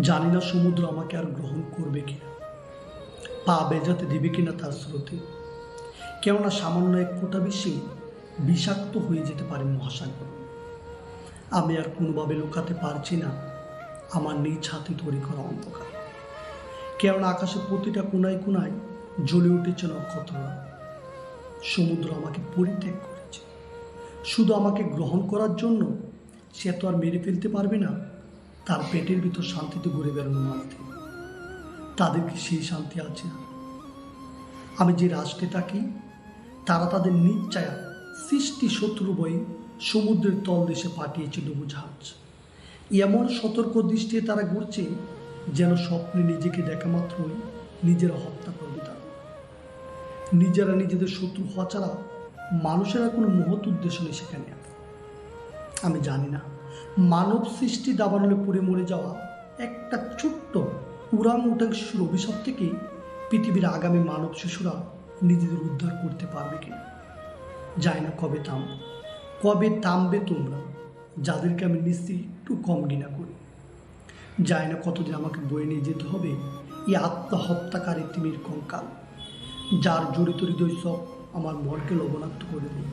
জানি না সমুদ্র আমাকে আর গ্রহণ করবে কিনা, পা বেজাতে দিবে কিনা তার স্রোতে। কেননা সামান্য এক ফোঁটা বেশি বিষাক্ত হয়ে যেতে পারে মহাসাগর। আমি আর কোনোভাবে লুকাতে পারছি না আমার নিজ হাতে তৈরি করা অন্ধকার। কেননা আকাশে প্রতিটা কোনায় কোনায় জ্বলে উঠেছে নক্ষত্ররা। সমুদ্র আমাকে পরিত্যাগ করেছে শুধু আমাকে গ্রহণ করার জন্য। সে তো আর মেরে ফেলতে পারবে না তার পেটের ভিতর শান্তিতে ঘুরে বেড়ানো মাঝে। তাদের কি সেই শান্তি আছে? আমি যে রাষ্ট্রে থাকি তারা তাদের নিজ ছায়া সৃষ্টি শত্রু বয়ে সমুদ্রের তলদেশে পাঠিয়েছে ডুবোজাহাজ। এমন সতর্ক দৃষ্টিতে তারা ঘুরছে যেন স্বপ্নে নিজেকে দেখা মাত্রই নিজেরা হত্যা করবে তারা। নিজেরা নিজেদের শত্রু হওয়া ছাড়া মানুষেরা কোনো মহৎ উদ্দেশ্য নেই সেখানে। আমি জানি না মানব সৃষ্টি দাবানলে পুড়ে মরে যাওয়া একটা ছোট্ট উড়ান উঠান শিশুর অভিশাপ থেকে পৃথিবীর আগামী মানব শিশুরা নিজেদের উদ্ধার করতে পারবে কিনা। জানি না কবে থামবে তোমরা যাদেরকে আমি নিশ্চয়ই একটু কম ঘৃণা করি। জানি না কতদিন আমাকে বয়ে নিয়ে যেতে হবে এই আত্মহত্যাকারী তিমির কঙ্কাল, যার জড়িত হৃদয় সব আমার মনকে লবণাক্ত করে দিই।